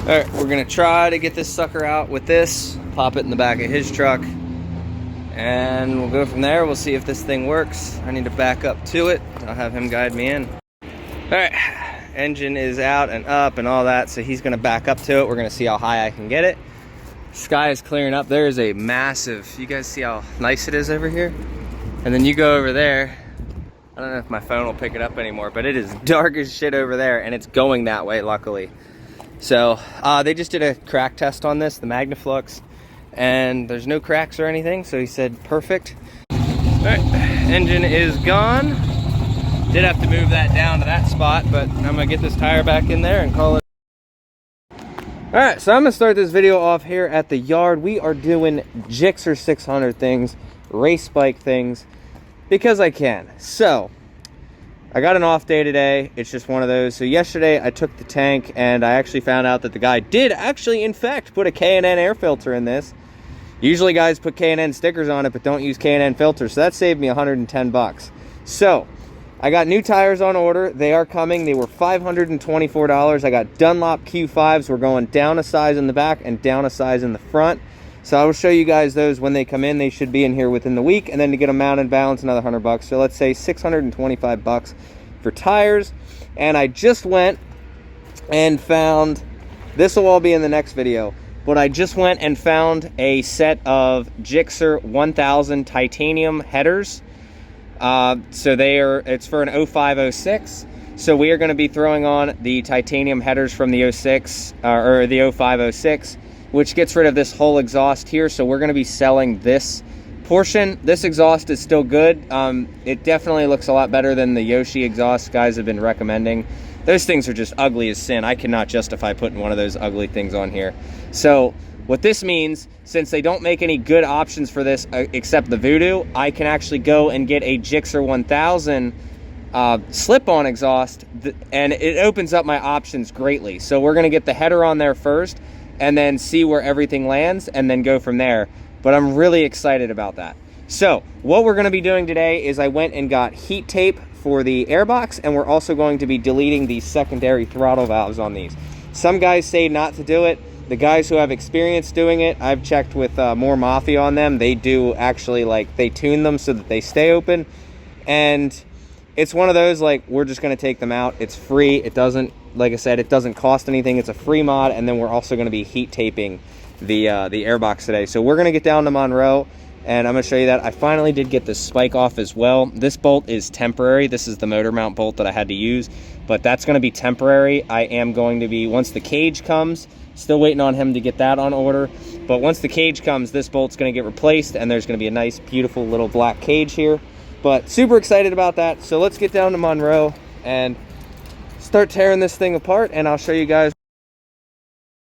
Alright, we're gonna try to get this sucker out with this, pop it in the back of his truck, and we'll go from there. We'll see if this thing works. I need to back up to it. I'll have him guide me in. Alright, engine is out and up and all that, so he's gonna back up to it. We're gonna see how high I can get it. Sky is clearing up. There is a massive, you guys see how nice it is over here? And then you go over there. I don't know if my phone will pick it up anymore, but it is dark as shit over there, and it's going that way, luckily. So they just did a crack test on this, the Magnaflux, and there's no cracks or anything, so he said perfect. All right, engine is gone. Did have to move that down to that spot, but I'm gonna get this tire back in there and call it. All right, so I'm gonna start this video off here at the yard. We are doing GSXR600 things, race bike things, because I can. So I got an off day today. It's just one of those. So yesterday I took the tank and I actually found out that the guy did actually in fact put a K&N air filter in this. Usually guys put K&N stickers on it but don't use K&N filters, so that saved me 110 bucks. So I got new tires on order. They are coming. They were $524. I got Dunlop Q5s. We're going down a size in the back and down a size in the front. So I will show you guys those when they come in. They should be in here within the week, and then to get them mounted and balanced, another 100 bucks. So let's say 625 bucks for tires. And I just went and found, this will all be in the next video, but I just went and found a set of GSXR 1000 titanium headers. So it's for an 0506. So we are going to be throwing on the titanium headers from the 06 or the 0506, which gets rid of this whole exhaust here. So we're going to be selling this portion. This exhaust is still good. It definitely looks a lot better than the Yoshi exhaust guys have been recommending. Those things are just ugly as sin. I cannot justify putting one of those ugly things on here. So what this means, since they don't make any good options for this except the Voodoo, I can actually go and get a GSXR 1000 slip-on exhaust, and it opens up my options greatly. So we're going to get the header on there first and then see where everything lands and then go from there. But I'm really excited about that. So what we're going to be doing today is I went and got heat tape for the airbox, and we're also going to be deleting the secondary throttle valves on these. Some guys say not to do it. The guys who have experience doing it, I've checked with More Mafia on them. They do actually, like, they tune them so that they stay open. And it's one of those, like, we're just going to take them out. It's free. It doesn't, like I said, it doesn't cost anything. It's a free mod. And then we're also going to be heat taping the airbox today. So we're going to get down to Monroe, and I'm going to show you that. I finally did get this spike off as well. This bolt is temporary. This is the motor mount bolt that I had to use, but that's going to be temporary. I am going to be, once the cage comes, still waiting on him to get that on order, but once the cage comes, this bolt's going to get replaced, and there's going to be a nice, beautiful little black cage here. But super excited about that. So let's get down to Monroe and start tearing this thing apart, and I'll show you guys.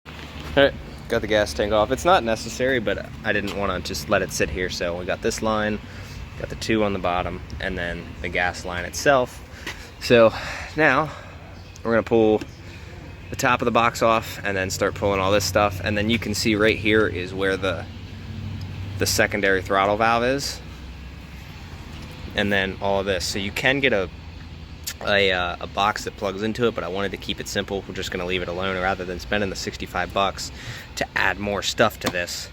All right, got the gas tank off. It's not necessary, but I didn't want to just let it sit here. So we got this line, got the two on the bottom, and then the gas line itself. So now we're going to pull the top of the box off and then start pulling all this stuff, and then you can see right here is where the secondary throttle valve is, and then all of this. So you can get a box that plugs into it, but I wanted to keep it simple. We're just going to leave it alone rather than spending the 65 bucks to add more stuff to this.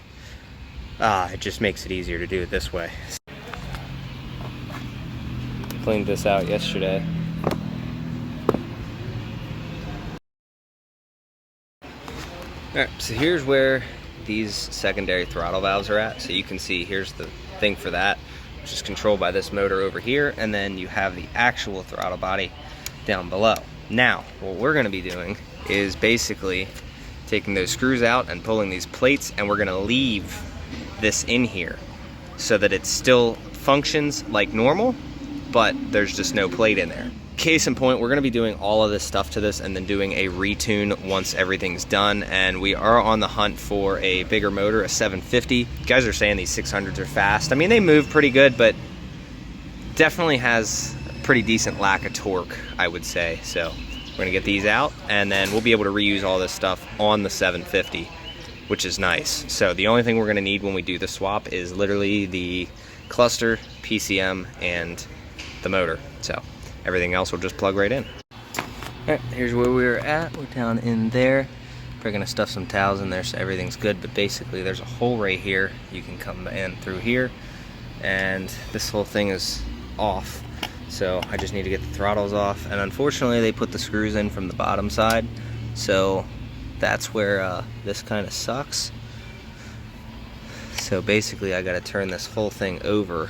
It just makes it easier to do it this way. Cleaned this out yesterday. Alright, so here's where these secondary throttle valves are at. So you can see here's the thing for that, which is controlled by this motor over here, and then you have the actual throttle body down below. Now, what we're going to be doing is basically taking those screws out and pulling these plates, and we're going to leave this in here so that it still functions like normal, but there's just no plate in there. Case in point, we're going to be doing all of this stuff to this and then doing a retune once everything's done, and we are on the hunt for a bigger motor, a 750. You guys are saying these 600s are fast. I mean, they move pretty good, but definitely has a pretty decent lack of torque, I would say. So we're going to get these out, and then we'll be able to reuse all this stuff on the 750, which is nice. So the only thing we're going to need when we do the swap is literally the cluster, PCM, and the motor. So everything else will just plug right in. Alright, here's where we're at. We're down in there. We're gonna stuff some towels in there so everything's good, but basically there's a hole right here. You can come in through here, and this whole thing is off. So I just need to get the throttles off, and unfortunately they put the screws in from the bottom side, so that's where this kind of sucks. So basically I gotta turn this whole thing over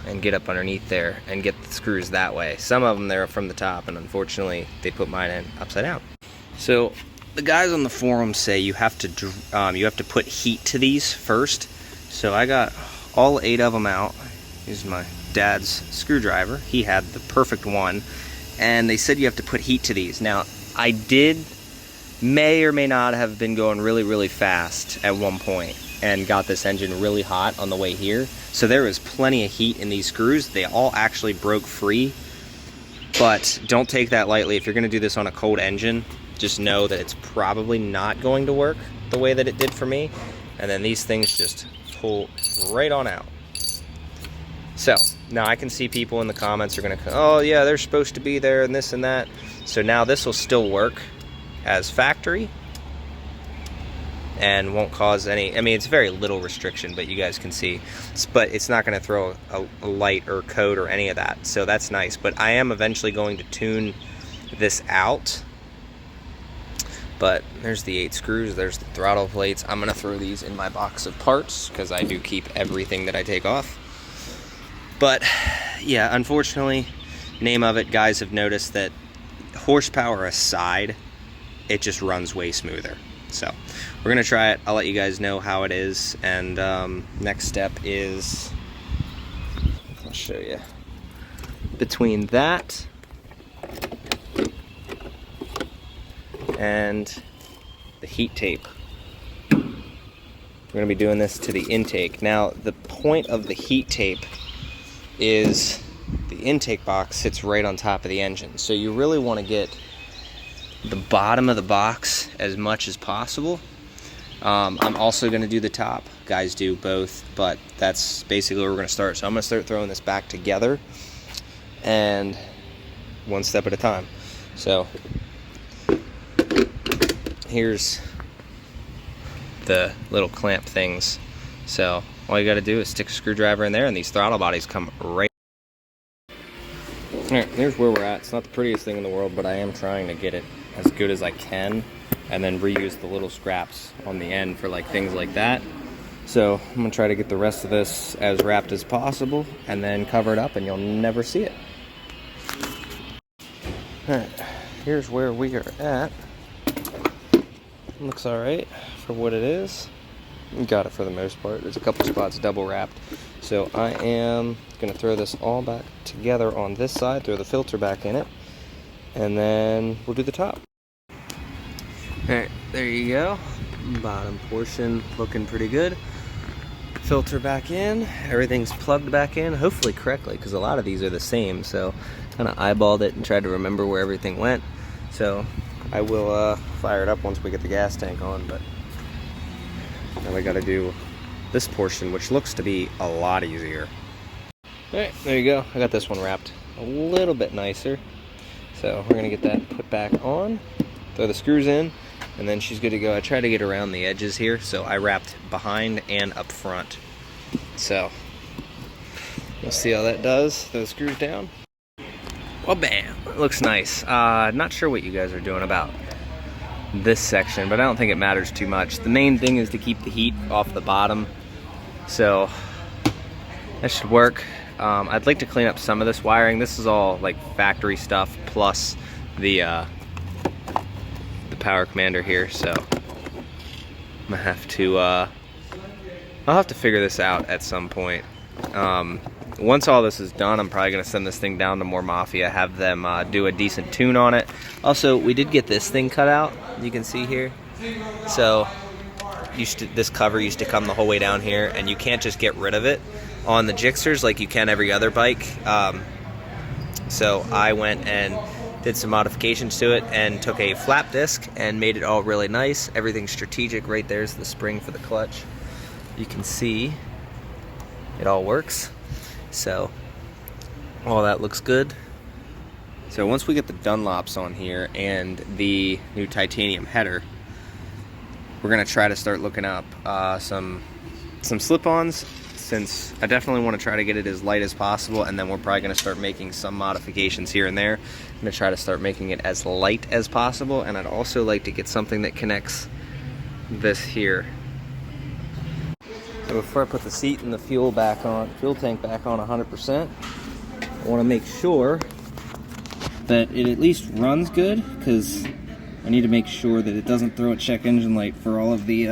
and get up underneath there and get the screws that way. Some of them they're from the top, and unfortunately they put mine in upside down. So the guys on the forum say you have to put heat to these first. So I got all 8 of them out. Here's my dad's screwdriver. He had the perfect one, and they said you have to put heat to these. Now I may or may not have been going really fast at one point and got this engine really hot on the way here. So there was plenty of heat in these screws. They all actually broke free, but don't take that lightly. If you're gonna do this on a cold engine, just know that it's probably not going to work the way that it did for me. And then these things just pull right on out. So now I can see people in the comments are gonna, oh yeah, they're supposed to be there and this and that. So now this will still work as factory and won't cause any, I mean, it's very little restriction, but you guys can see, but it's not going to throw a light or code or any of that, so that's nice. But I am eventually going to tune this out. But there's the 8 screws, there's the throttle plates. I'm going to throw these in my box of parts because I do keep everything that I take off. But yeah, unfortunately, name of it, guys have noticed that horsepower aside, it just runs way smoother. So we're gonna try it. I'll let you guys know how it is, and next step is, I'll show you, between that and the heat tape, we're gonna be doing this to the intake. Now the point of the heat tape is the intake box sits right on top of the engine, so you really want to get the bottom of the box as much as possible. I'm also going to do the top. Guys do both, but that's basically where we're going to start. So I'm going to start throwing this back together, and one step at a time. So here's the little clamp things. So all you got to do is stick a screwdriver in there, and these throttle bodies come right. Alright, here's where we're at. It's not the prettiest thing in the world, but I am trying to get it as good as I can, and then reuse the little scraps on the end for like things like that. So I'm gonna try to get the rest of this as wrapped as possible and then cover it up, and you'll never see it. Alright, here's where we are at. Looks alright for what it is. Got it for the most part. There's a couple spots double wrapped. So I am gonna throw this all back together on this side, throw the filter back in it, and then we'll do the top. Alright, there you go. Bottom portion looking pretty good. Filter back in, everything's plugged back in, hopefully correctly, because a lot of these are the same, so kind of eyeballed it and tried to remember where everything went. So I will fire it up once we get the gas tank on, but now we got to do this portion, which looks to be a lot easier. Alright, there you go. I got this one wrapped a little bit nicer. So we're going to get that put back on, throw the screws in, and then she's good to go. I tried to get around the edges here, so I wrapped behind and up front. So we'll see how that does. Throw the screws down. Well, bam! It looks nice. Not sure what you guys are doing about this section, but I don't think it matters too much. The main thing is to keep the heat off the bottom, so that should work. I'd like to clean up some of this wiring. This is all like factory stuff plus the power commander here, so I'm gonna have to I'll have to figure this out at some point. Once all this is done, I'm probably gonna send this thing down to More Mafia, have them do a decent tune on it. Also, we did get this thing cut out, you can see here. So this cover used to come the whole way down here, and you can't just get rid of it on the Gixxers like you can every other bike. So I went and did some modifications to it and took a flap disc and made it all really nice. Everything's strategic. Right there's the spring for the clutch. You can see it all works. So all that looks good. So once we get the Dunlops on here and the new titanium header, we're gonna try to start looking up some slip-ons, since I definitely want to try to get it as light as possible, and then we're probably gonna start making some modifications here and there. I'm gonna try to start making it as light as possible, and I'd also like to get something that connects this here. So before I put the seat and the fuel tank back on 100%, I want to make sure that it at least runs good, because I need to make sure that it doesn't throw a check engine light for all of the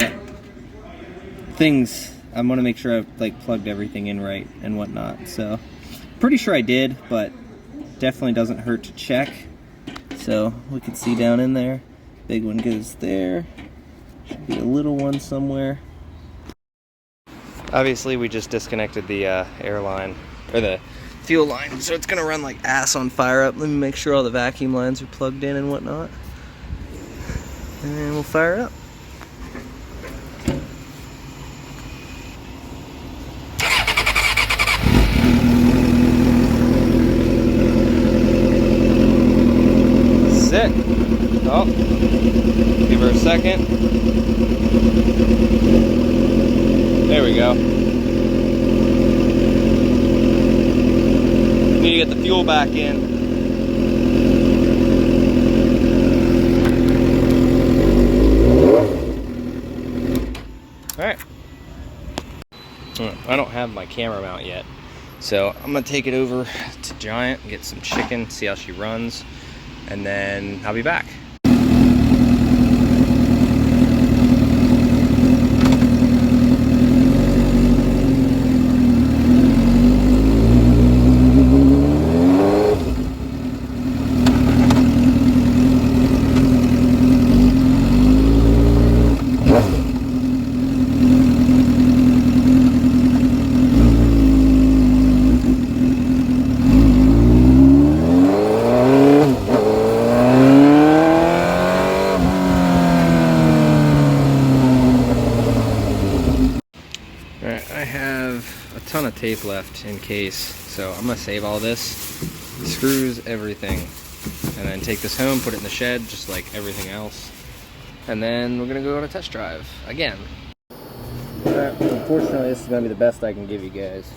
things. I want to make sure I've like plugged everything in right and whatnot. So pretty sure I did, but definitely doesn't hurt to check. So we can see down in there, big one goes there, should be a little one somewhere. Obviously we just disconnected the air line, or the fuel line, so it's gonna run like ass on fire up. Let me make sure all the vacuum lines are plugged in and whatnot, and we'll fire it up. Sick. Oh, give her a second. There we go. Need to get the fuel back in. Alright. I don't have my camera mount yet, so I'm gonna take it over to Giant, get some chicken, see how she runs, and then I'll be back. Ton of tape left in case, so I'm gonna save all this, screws, everything, and then take this home, put it in the shed just like everything else, and then we're gonna go on a test drive again. Unfortunately this is gonna be the best I can give you guys.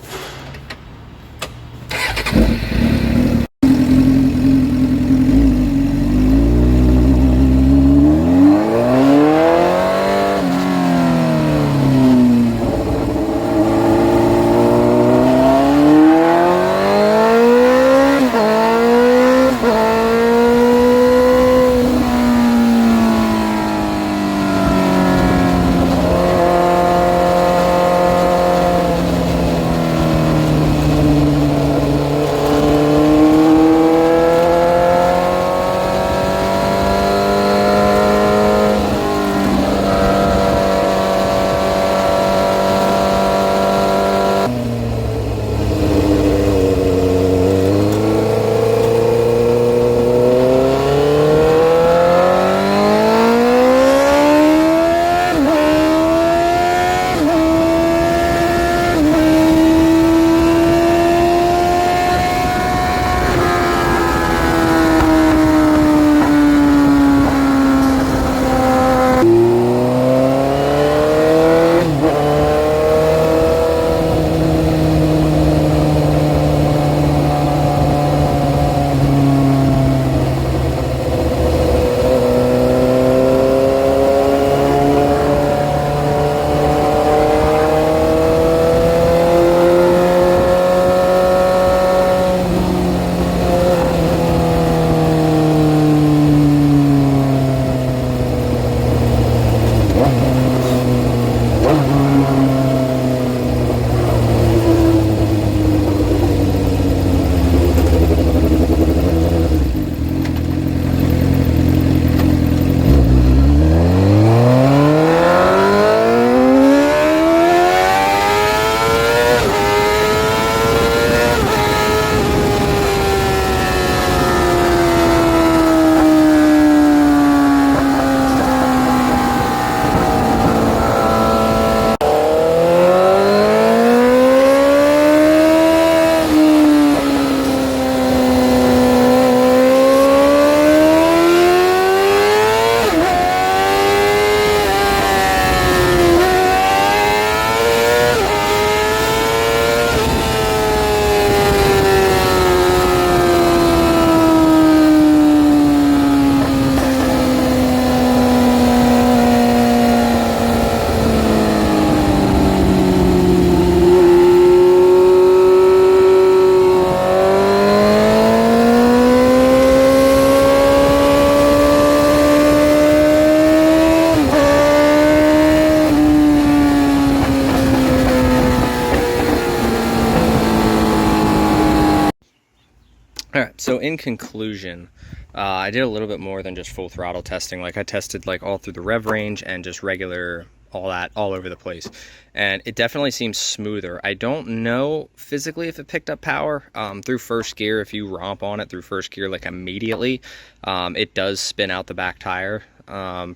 So in conclusion, I did a little bit more than just full throttle testing. Like I tested like all through the rev range and just regular, all over the place. And it definitely seems smoother. I don't know physically if it picked up power through first gear. If you romp on it through first gear, like immediately, it does spin out the back tire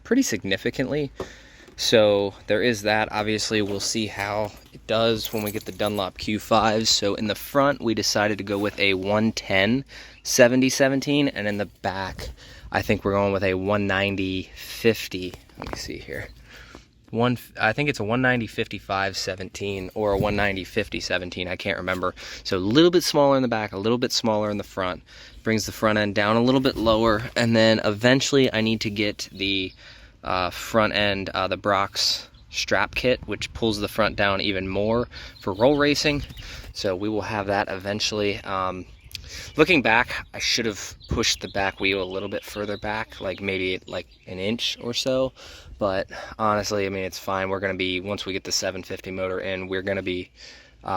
pretty significantly. So there is that. Obviously, we'll see how it does when we get the Dunlop Q5s. So in the front, we decided to go with a 110 70-17, and in the back, I think we're going with a 190 50. Let me see here. I think it's a 190 55 17 or a 190 50 17. I can't remember. So a little bit smaller in the back, a little bit smaller in the front. Brings the front end down a little bit lower, and then eventually I need to get the front end, the Brock's strap kit, which pulls the front down even more for roll racing. So we will have that eventually. Looking back, I should have pushed the back wheel a little bit further back, like maybe like an inch or so. But honestly, I mean, it's fine. We're going to be, once we get the 750 motor in, we're going to be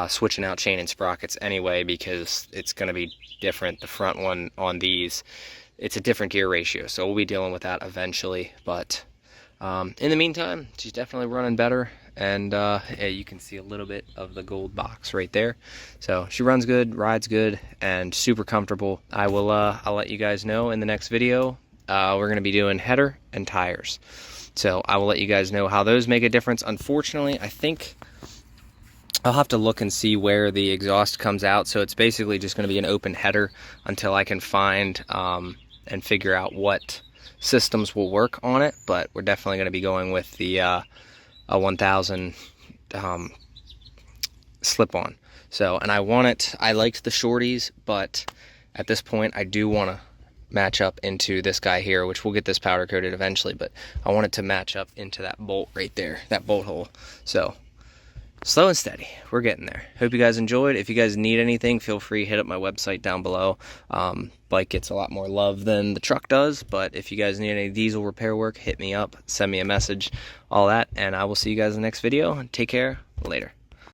switching out chain and sprockets anyway, because it's going to be different. The front one on these, it's a different gear ratio, so we'll be dealing with that eventually. But in the meantime, she's definitely running better, and yeah, you can see a little bit of the gold box right there. So she runs good, rides good, and super comfortable. I'll let you guys know in the next video. We're going to be doing header and tires, so I will let you guys know how those make a difference. Unfortunately, I think I'll have to look and see where the exhaust comes out. So it's basically just going to be an open header until I can find and figure out what systems will work on it. But we're definitely going to be going with the a 1000 slip-on. So, and I liked the shorties, but at this point I do want to match up into this guy here, which we'll get this powder coated eventually, but I want it to match up into that bolt right there, that bolt hole. So slow and steady, we're getting there. Hope you guys enjoyed. If you guys need anything, feel free, hit up my website down below. Bike gets a lot more love than the truck does, but if you guys need any diesel repair work, hit me up, send me a message, all that, and I will see you guys in the next video. Take care, later.